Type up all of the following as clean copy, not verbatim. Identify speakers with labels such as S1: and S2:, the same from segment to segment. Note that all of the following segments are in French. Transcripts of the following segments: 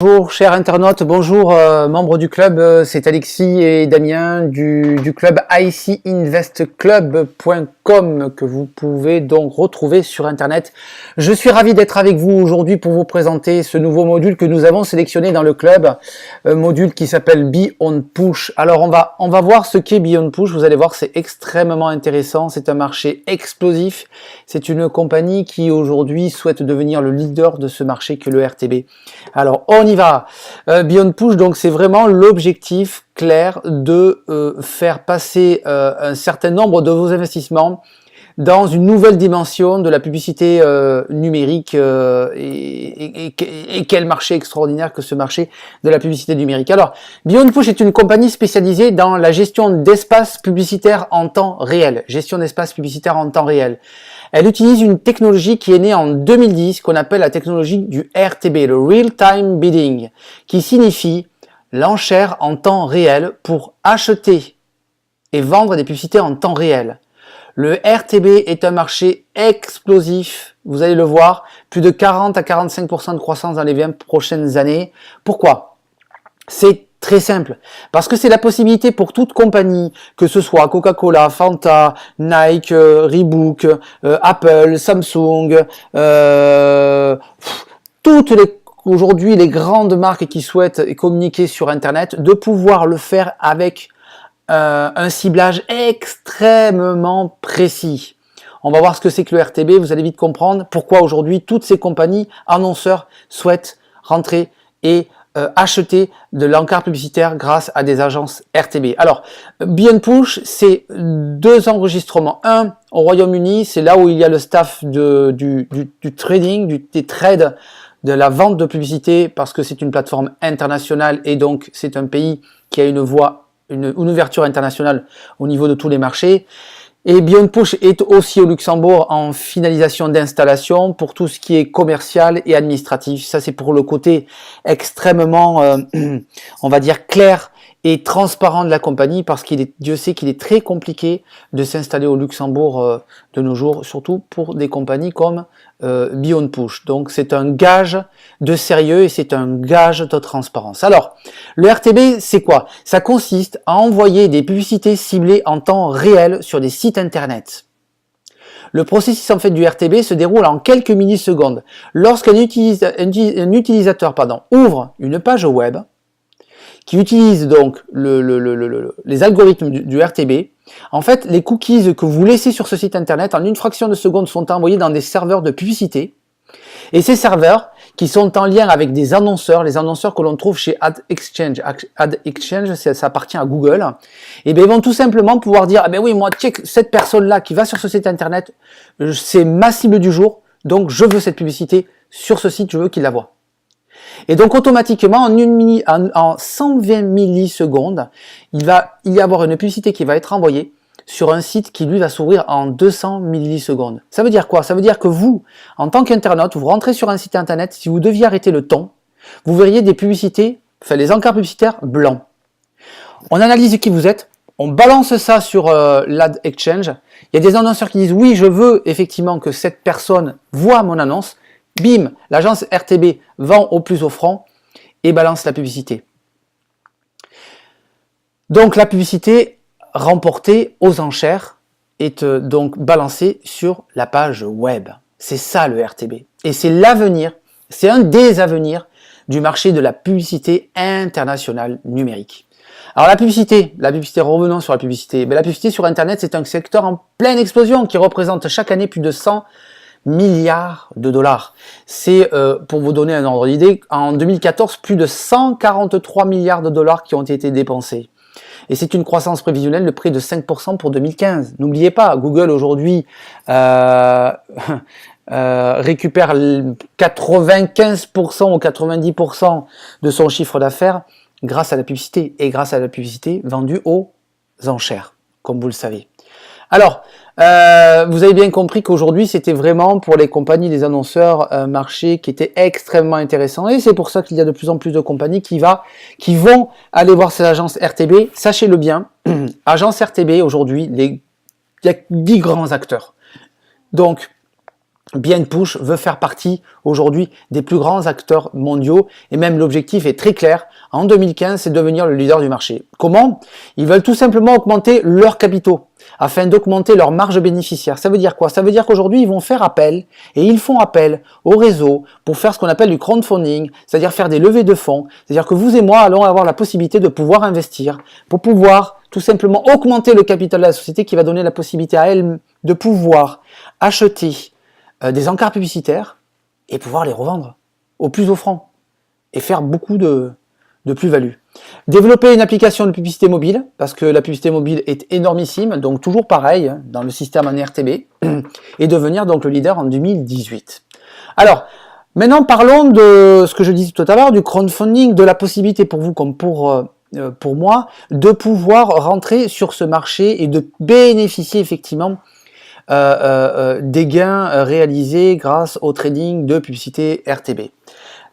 S1: Bonjour chers internautes, bonjour membres du club, c'est Alexis et Damien du club icinvestclub.com que vous pouvez donc retrouver sur internet. Je suis ravi d'être avec vous aujourd'hui pour vous présenter ce nouveau module que nous avons sélectionné dans le club, module qui s'appelle Beyond Push. Alors on va voir ce qu'est Beyond Push, vous allez voir c'est extrêmement intéressant, c'est un marché explosif, c'est une compagnie qui aujourd'hui souhaite devenir le leader de ce marché que le RTB. Alors on y va. Beyond Push, donc c'est vraiment l'objectif clair de faire passer un certain nombre de vos investissements dans une nouvelle dimension de la publicité numérique et quel marché extraordinaire que ce marché de la publicité numérique. Alors, Beyond Push est une compagnie spécialisée dans la gestion d'espaces publicitaires en temps réel. Gestion d'espaces publicitaires en temps réel. Elle utilise une technologie qui est née en 2010, qu'on appelle la technologie du RTB, le Real Time Bidding, qui signifie l'enchère en temps réel pour acheter et vendre des publicités en temps réel. Le RTB est un marché explosif, vous allez le voir, plus de 40 à 45% de croissance dans les 20 prochaines années. Pourquoi? C'est très simple, parce que c'est la possibilité pour toute compagnie, que ce soit Coca-Cola, Fanta, Nike, Reebok, Apple, Samsung, aujourd'hui les grandes marques qui souhaitent communiquer sur Internet, de pouvoir le faire avec un ciblage extrêmement précis. On va voir ce que c'est que le RTB, vous allez vite comprendre pourquoi aujourd'hui toutes ces compagnies annonceurs souhaitent rentrer et acheter de l'encart publicitaire grâce à des agences RTB. Alors, Beyond Push, c'est 2 enregistrements. Un au Royaume-Uni, c'est là où il y a le staff du trading, des trades, de la vente de publicité, parce que c'est une plateforme internationale et donc c'est un pays qui a une ouverture internationale au niveau de tous les marchés. Et Beyond Push est aussi au Luxembourg en finalisation d'installation pour tout ce qui est commercial et administratif. Ça, c'est pour le côté extrêmement, on va dire, clair et transparent de la compagnie, parce Dieu sait qu'il est très compliqué de s'installer au Luxembourg de nos jours, surtout pour des compagnies comme Beyond Push. Donc c'est un gage de sérieux et c'est un gage de transparence. Alors, le RTB, c'est quoi? Ça consiste à envoyer des publicités ciblées en temps réel sur des sites internet. Le processus en fait du RTB se déroule en quelques millisecondes. Lorsqu'un utilisateur ouvre une page web, qui utilise donc les algorithmes du RTB, en fait, les cookies que vous laissez sur ce site internet, en une fraction de seconde, sont envoyés dans des serveurs de publicité. Et ces serveurs, qui sont en lien avec des annonceurs, les annonceurs que l'on trouve chez Ad Exchange, ça appartient à Google, et bien ils vont tout simplement pouvoir dire, ah ben oui, moi, check, cette personne-là qui va sur ce site internet, c'est ma cible du jour, donc je veux cette publicité sur ce site, je veux qu'il la voie. Et donc automatiquement, en 120 millisecondes, il va y avoir une publicité qui va être envoyée sur un site qui lui va s'ouvrir en 200 millisecondes. Ça veut dire quoi? Ça veut dire que vous, en tant qu'internaute, vous rentrez sur un site internet, si vous deviez arrêter le temps, vous verriez des publicités, les encarts publicitaires blancs. On analyse qui vous êtes, on balance ça sur l'Ad Exchange, il y a des annonceurs qui disent oui, je veux effectivement que cette personne voit mon annonce. Bim, l'agence RTB vend au plus offrant et balance la publicité. Donc la publicité remportée aux enchères est donc balancée sur la page web. C'est ça le RTB. Et c'est l'avenir, c'est un des avenirs du marché de la publicité internationale numérique. Alors la publicité, revenons sur la publicité. La publicité sur Internet, c'est un secteur en pleine explosion qui représente chaque année plus de 100 milliards de dollars. C'est, pour vous donner un ordre d'idée, en 2014, plus de 143 milliards de dollars qui ont été dépensés. Et c'est une croissance prévisionnelle de près de 5% pour 2015. N'oubliez pas, Google aujourd'hui récupère 95% ou 90% de son chiffre d'affaires grâce à la publicité, et grâce à la publicité vendue aux enchères, comme vous le savez. Alors, vous avez bien compris qu'aujourd'hui, c'était vraiment pour les compagnies, les annonceurs, un marché qui était extrêmement intéressant. Et c'est pour ça qu'il y a de plus en plus de compagnies qui vont aller voir ces agences RTB. Sachez-le bien, agence RTB, aujourd'hui, il y a 10 grands acteurs. Donc, BNPush veut faire partie aujourd'hui des plus grands acteurs mondiaux et même l'objectif est très clair. En 2015, c'est devenir le leader du marché. Comment? Ils veulent tout simplement augmenter leurs capitaux afin d'augmenter leur marge bénéficiaire. Ça veut dire quoi? Ça veut dire qu'aujourd'hui, ils vont faire appel et ils font appel au réseau pour faire ce qu'on appelle du crowdfunding, c'est-à-dire faire des levées de fonds. C'est-à-dire que vous et moi allons avoir la possibilité de pouvoir investir pour pouvoir tout simplement augmenter le capital de la société qui va donner la possibilité à elle de pouvoir acheter des encarts publicitaires et pouvoir les revendre au plus offrant et faire beaucoup de plus-value. Développer une application de publicité mobile, parce que la publicité mobile est énormissime, donc toujours pareil dans le système en RTB, et devenir donc le leader en 2018. Alors, maintenant parlons de ce que je disais tout à l'heure, du crowdfunding, de la possibilité pour vous comme pour moi, de pouvoir rentrer sur ce marché et de bénéficier effectivement des gains réalisés grâce au trading de publicité RTB.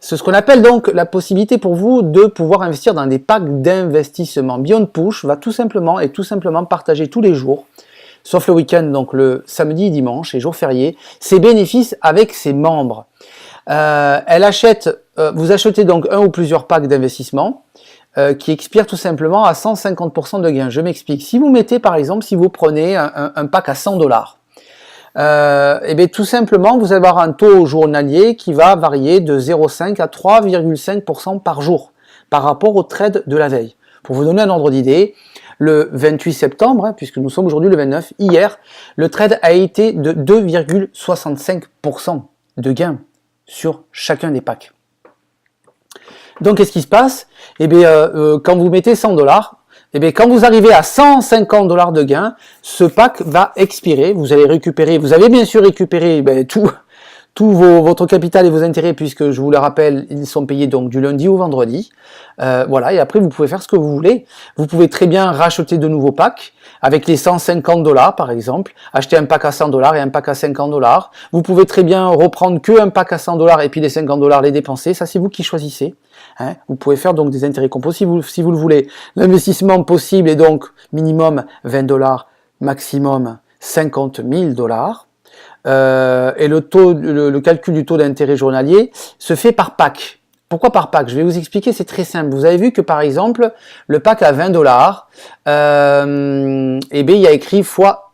S1: C'est ce qu'on appelle donc la possibilité pour vous de pouvoir investir dans des packs d'investissement. BeyondPush va tout simplement partager tous les jours, sauf le week-end, donc le samedi et dimanche, et jours fériés, ses bénéfices avec ses membres. Vous achetez donc un ou plusieurs packs d'investissement qui expirent tout simplement à 150% de gains. Je m'explique. Si vous mettez par exemple, si vous prenez un pack à $100, et bien tout simplement vous allez avoir un taux journalier qui va varier de 0,5 à 3,5% par jour par rapport au trade de la veille. Pour vous donner un ordre d'idée, le 28 septembre, puisque nous sommes aujourd'hui le 29, hier, le trade a été de 2,65% de gain sur chacun des packs. Donc qu'est-ce qui se passe? Eh bien quand vous mettez $100, eh bien, quand vous arrivez à $150 de gain, ce pack va expirer. Vous allez bien sûr récupéré votre capital et vos intérêts, puisque je vous le rappelle, ils sont payés donc du lundi au vendredi. Voilà, et après vous pouvez faire ce que vous voulez. Vous pouvez très bien racheter de nouveaux packs avec les $150 par exemple, acheter un pack à $100 et un pack à $50. Vous pouvez très bien reprendre que un pack à $100 et puis les $50 les dépenser. Ça, c'est vous qui choisissez. Hein, vous pouvez faire donc des intérêts compos si vous le voulez. L'investissement possible est donc minimum $20, maximum $50 000. Et le calcul du taux d'intérêt journalier se fait par pack. Pourquoi par pack? Je vais vous expliquer, c'est très simple. Vous avez vu que par exemple, le pack à $20, eh bien, il y a écrit fois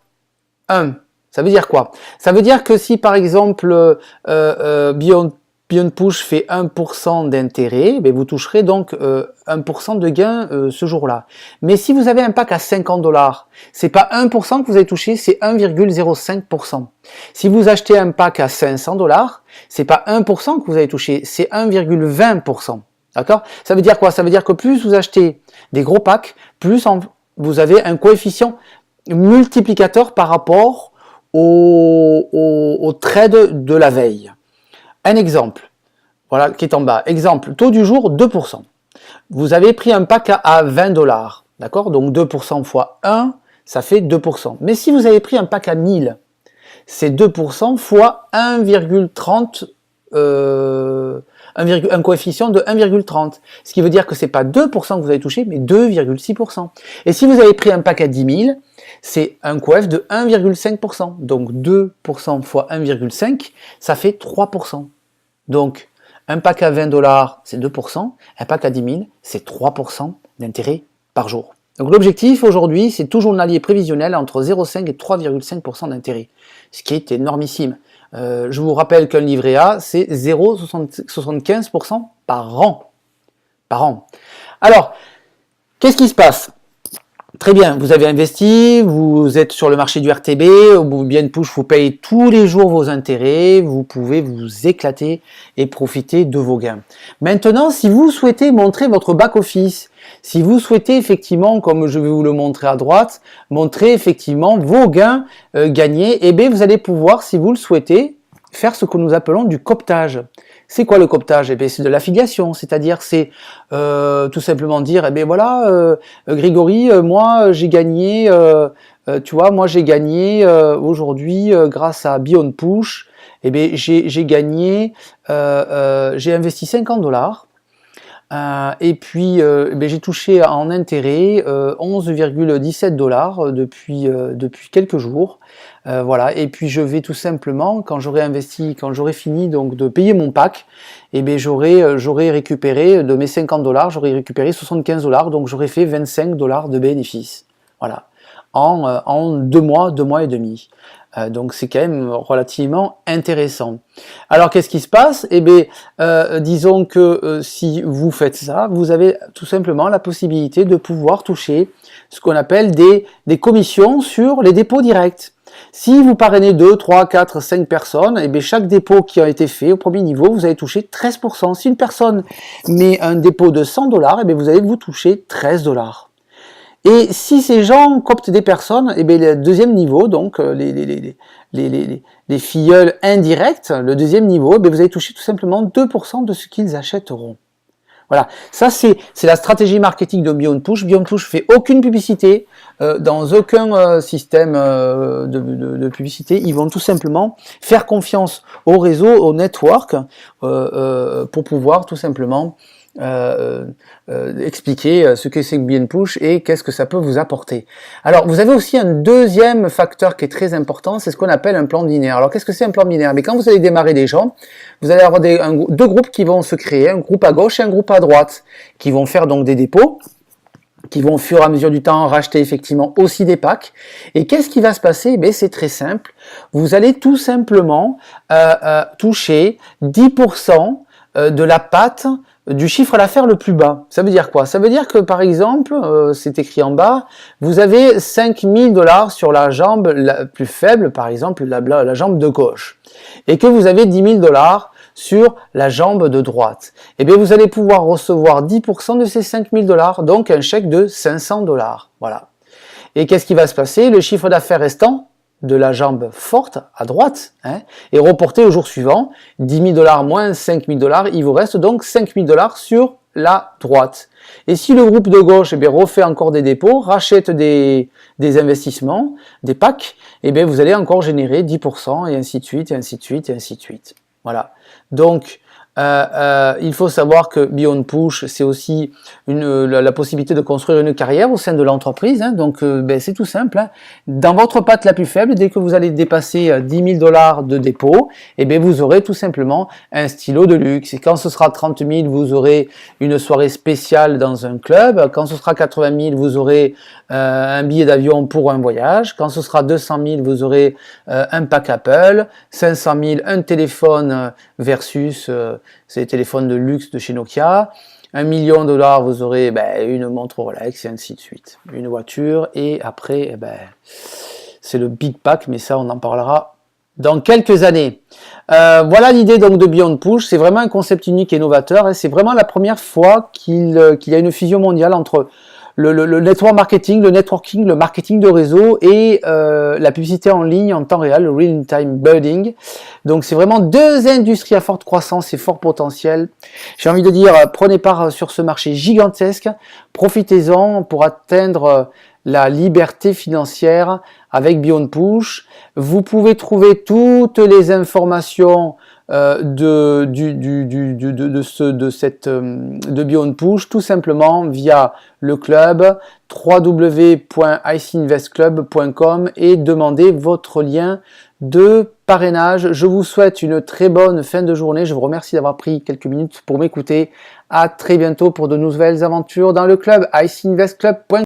S1: 1. Ça veut dire quoi? Ça veut dire que si par exemple BeyondPush fait 1% d'intérêt, ben vous toucherez donc 1% de gain ce jour-là. Mais si vous avez un pack à $50, c'est pas 1% que vous allez toucher, c'est 1,05%. Si vous achetez un pack à $500, c'est pas 1% que vous allez toucher, c'est 1,20%. D'accord? Ça veut dire quoi? Ça veut dire que plus vous achetez des gros packs, plus vous avez un coefficient multiplicateur par rapport au trade de la veille. Un exemple, voilà, qui est en bas. Exemple, taux du jour, 2%. Vous avez pris un pack à $20, d'accord? Donc 2% fois 1, ça fait 2%. Mais si vous avez pris un pack à 1000, c'est 2% fois 1,30, un coefficient de 1,30. Ce qui veut dire que c'est pas 2% que vous avez touché, mais 2,6%. Et si vous avez pris un pack à 10 000, c'est un coef de 1,5%. Donc 2% fois 1,5, ça fait 3%. Donc un pack à $20, c'est 2%. Un pack à 10 000, c'est 3% d'intérêt par jour. Donc l'objectif aujourd'hui, c'est tout journalier prévisionnel entre 0,5 et 3,5% d'intérêt, ce qui est énormissime. Je vous rappelle qu'un livret A, c'est 0,75% par an. Alors, qu'est-ce qui se passe? Très bien, vous avez investi, vous êtes sur le marché du RTB, BeyondPush vous paye tous les jours vos intérêts, vous pouvez vous éclater et profiter de vos gains. Maintenant, si vous souhaitez montrer votre back-office, si vous souhaitez effectivement, comme je vais vous le montrer à droite, montrer effectivement vos gains gagnés, eh bien vous allez pouvoir, si vous le souhaitez, faire ce que nous appelons du cooptage. C'est quoi le cooptage? Eh bien, c'est de l'affiliation, c'est-à-dire c'est tout simplement dire, eh bien voilà, Grégory, moi j'ai gagné, aujourd'hui grâce à BeyondPush, eh bien j'ai gagné, j'ai investi $50. Et puis j'ai touché en intérêt 11,17 $ depuis quelques jours. Voilà, et puis je vais tout simplement, quand j'aurai investi, quand j'aurai fini donc de payer mon pack, j'aurai récupéré de mes 50 $, j'aurai récupéré 75 $, donc j'aurai fait 25 $ de bénéfices. Voilà, en 2 mois et demi. Donc c'est quand même relativement intéressant. Alors qu'est-ce qui se passe? Disons que si vous faites ça, vous avez tout simplement la possibilité de pouvoir toucher ce qu'on appelle des commissions sur les dépôts directs. Si vous parrainez 2, 3, 4, 5 personnes, chaque dépôt qui a été fait au premier niveau, vous allez toucher 13%. Si une personne met un dépôt de 100 $, vous allez vous toucher 13 $. Et si ces gens cooptent des personnes, le deuxième niveau, donc les filleuls indirects, le deuxième niveau, vous allez toucher tout simplement 2% de ce qu'ils achèteront. Voilà, ça c'est la stratégie marketing de Beyond Push. Beyond Push fait aucune publicité dans aucun système de publicité. Ils vont tout simplement faire confiance au réseau, au network, pour pouvoir tout simplement expliquer ce que c'est que Beyond Push et qu'est-ce que ça peut vous apporter. Alors, vous avez aussi un deuxième facteur qui est très important, c'est ce qu'on appelle un plan binaire. Alors, qu'est-ce que c'est un plan binaire? Mais quand vous allez démarrer des gens, vous allez avoir deux groupes qui vont se créer, un groupe à gauche et un groupe à droite, qui vont faire donc des dépôts, qui vont au fur et à mesure du temps racheter effectivement aussi des packs. Et qu'est-ce qui va se passer? C'est très simple. Vous allez tout simplement toucher 10% de la patte du chiffre d'affaires le plus bas. Ça veut dire quoi? Ça veut dire que par exemple, c'est écrit en bas, vous avez 5 000 $ sur la jambe la plus faible, par exemple la jambe de gauche, et que vous avez 10 000 $ sur la jambe de droite. Vous allez pouvoir recevoir 10% de ces 5 000 $, donc un chèque de 500 $. Voilà. Et qu'est-ce qui va se passer? Le chiffre d'affaires restant de la jambe forte à droite est reporté au jour suivant. 10 000 $ moins 5 000 $, il vous reste donc 5 000 $ sur la droite. Et si le groupe de gauche refait encore des dépôts, rachète des investissements, des packs, vous allez encore générer 10% et ainsi de suite, et ainsi de suite, et ainsi de suite. Voilà. Donc, il faut savoir que Beyond Push, c'est aussi la possibilité de construire une carrière au sein de l'entreprise. Donc, c'est tout simple. Dans votre patte la plus faible, dès que vous allez dépasser 10 000 $ de dépôt, vous aurez tout simplement un stylo de luxe. Et quand ce sera 30 000, vous aurez une soirée spéciale dans un club. Quand ce sera 80 000, vous aurez un billet d'avion pour un voyage. Quand ce sera 200 000, vous aurez un pack Apple. 500 000, un téléphone versus c'est les téléphones de luxe de chez Nokia. 1 million de $, vous aurez une montre Rolex et ainsi de suite. Une voiture et après, c'est le Big Pack, mais ça on en parlera dans quelques années. Voilà l'idée donc de Beyond Push. C'est vraiment un concept unique et novateur. Et c'est vraiment la première fois qu'il y a une fusion mondiale entre le network marketing, le networking, le marketing de réseau et la publicité en ligne en temps réel, le real-time bidding. Donc c'est vraiment deux industries à forte croissance et fort potentiel. J'ai envie de dire, prenez part sur ce marché gigantesque, profitez-en pour atteindre la liberté financière avec Beyond Push. Vous pouvez trouver toutes les informations de Beyond Push tout simplement via le club www.iceinvestclub.com et demandez votre lien de parrainage. Je vous souhaite une très bonne fin de journée. Je vous remercie d'avoir pris quelques minutes pour m'écouter. À très bientôt pour de nouvelles aventures dans le club iceinvestclub.com.